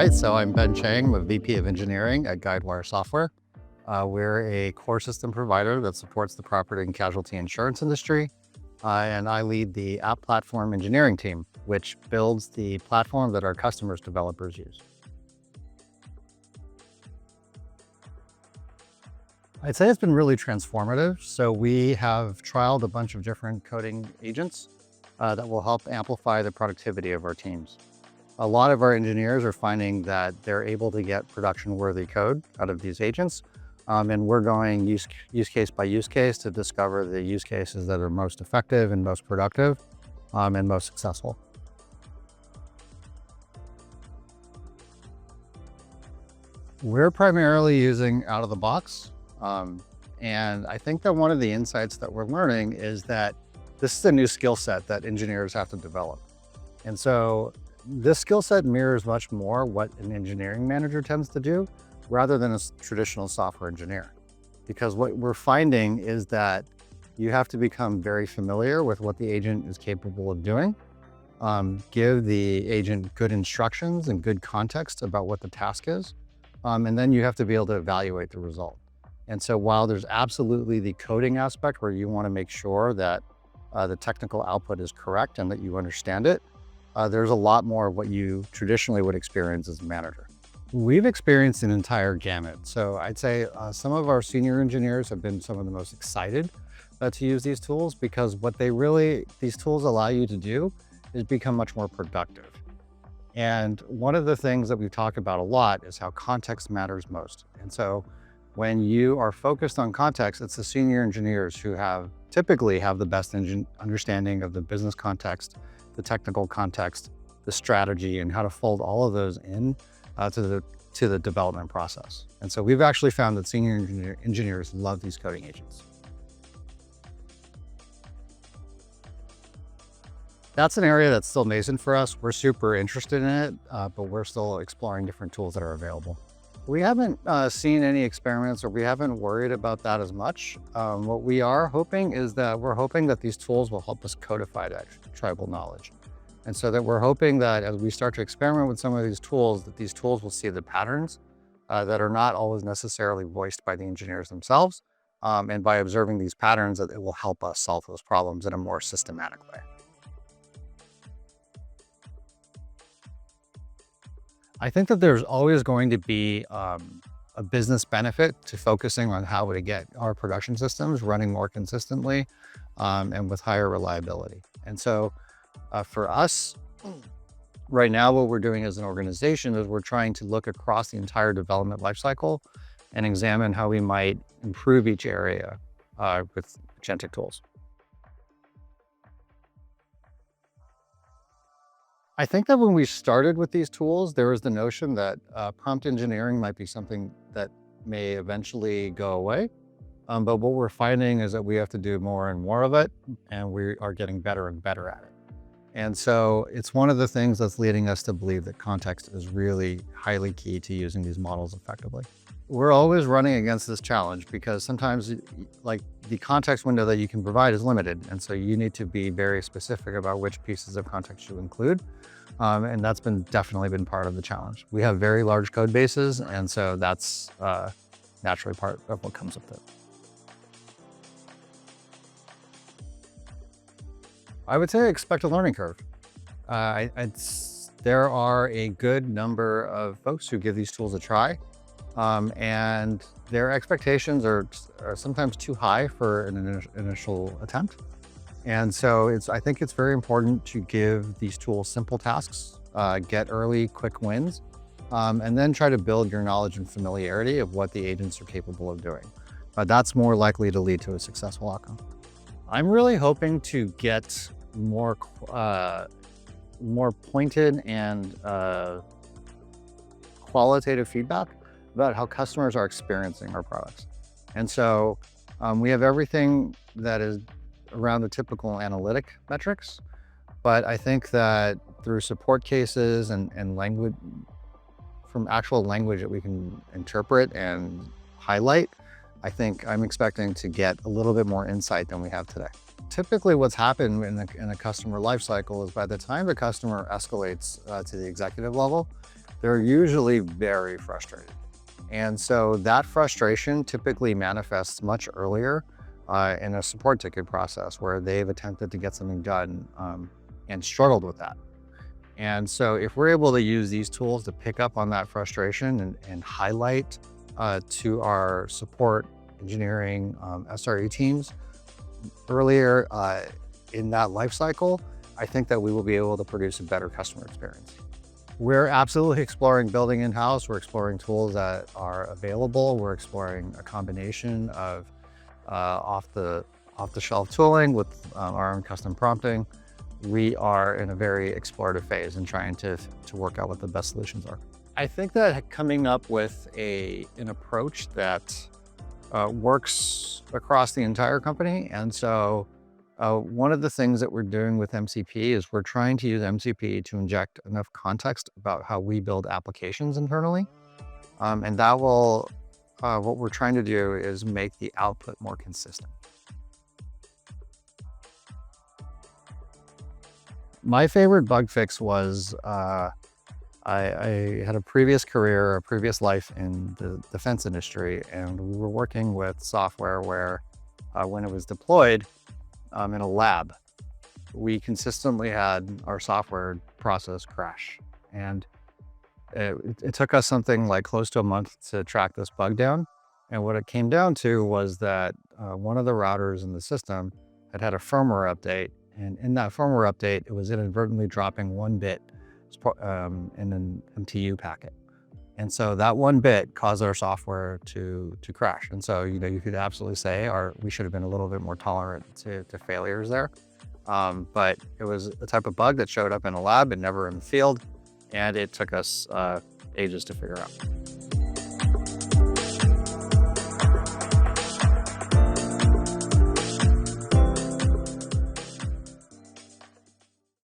right, so I'm Ben Chang, I'm a VP of Engineering at Guidewire Software. We're a core system provider that supports the property and casualty insurance industry, and I lead the app platform engineering team, which builds the platform that our customers' developers use. I'd say it's been really transformative. So we have trialed a bunch of different coding agents that will help amplify the productivity of our teams. A lot of our engineers are finding that they're able to get production-worthy code out of these agents, and we're going use case by use case to discover the use cases that are most effective and most productive and most successful. We're primarily using out of the box. And I think that one of the insights that we're learning is that this is a new skill set that engineers have to develop. And so this skill set mirrors much more what an engineering manager tends to do rather than a traditional software engineer. Because what we're finding is that you have to become very familiar with what the agent is capable of doing, give the agent good instructions and good context about what the task is, and then you have to be able to evaluate the result. And so while there's absolutely the coding aspect where you want to make sure that the technical output is correct and that you understand it, there's a lot more of what you traditionally would experience as a manager. We've experienced an entire gamut. So I'd say some of our senior engineers have been some of the most excited to use these tools because what these tools allow you to do is become much more productive. And one of the things that we've talked about a lot is how context matters most. And so when you are focused on context, it's the senior engineers who typically have the best understanding of the business context, the technical context, the strategy, and how to fold all of those in to the development process. And so we've actually found that senior engineers love these coding agents. That's an area that's still nascent for us. We're super interested in it, but we're still exploring different tools that are available. We haven't seen any experiments, or we haven't worried about that as much. What we are hoping is that we're hoping that these tools will help us codify that tribal knowledge. And so that we're hoping that as we start to experiment with some of these tools, that these tools will see the patterns that are not always necessarily voiced by the engineers themselves. And by observing these patterns, that it will help us solve those problems in a more systematic way. I think that there's always going to be a business benefit to focusing on how to get our production systems running more consistently and with higher reliability. And so for us, right now, what we're doing as an organization is we're trying to look across the entire development lifecycle and examine how we might improve each area with agentic tools. I think that when we started with these tools, there was the notion that prompt engineering might be something that may eventually go away. But what we're finding is that we have to do more and more of it, and we are getting better and better at it. And so it's one of the things that's leading us to believe that context is really highly key to using these models effectively. We're always running against this challenge because sometimes like the context window that you can provide is limited. And so you need to be very specific about which pieces of context you include. And that's definitely been part of the challenge. We have very large code bases. And so that's naturally part of what comes with it. I would say expect a learning curve. There are a good number of folks who give these tools a try. And their expectations are sometimes too high for an initial attempt. And so I think it's very important to give these tools simple tasks, get early, quick wins, and then try to build your knowledge and familiarity of what the agents are capable of doing. That's more likely to lead to a successful outcome. I'm really hoping to get more pointed and qualitative feedback about how customers are experiencing our products. And so we have everything that is around the typical analytic metrics, but I think that through support cases and language, from actual language that we can interpret and highlight, I think I'm expecting to get a little bit more insight than we have today. Typically what's happened in a customer lifecycle is by the time the customer escalates to the executive level, they're usually very frustrated. And so that frustration typically manifests much earlier in a support ticket process where they've attempted to get something done and struggled with that. And so if we're able to use these tools to pick up on that frustration and highlight to our support, engineering, SRE teams earlier in that life cycle, I think that we will be able to produce a better customer experience. We're absolutely exploring building in-house. We're exploring tools that are available. We're exploring a combination of off-the-shelf tooling with our own custom prompting. We are in a very explorative phase and trying to work out what the best solutions are. I think that coming up with an approach that works across the entire company. And so one of the things that we're doing with MCP is we're trying to use MCP to inject enough context about how we build applications internally. And that will, what we're trying to do is make the output more consistent. My favorite bug fix was I had a previous career, a previous life in the defense industry, and we were working with software where when it was deployed in a lab, we consistently had our software process crash. And it took us something like close to a month to track this bug down. And what it came down to was that one of the routers in the system had a firmware update. And in that firmware update, it was inadvertently dropping 1 bit in an MTU packet. And so that 1 bit caused our software to crash. And so, you could absolutely say we should have been a little bit more tolerant to failures there. But it was a type of bug that showed up in a lab and never in the field. And it took us ages to figure out.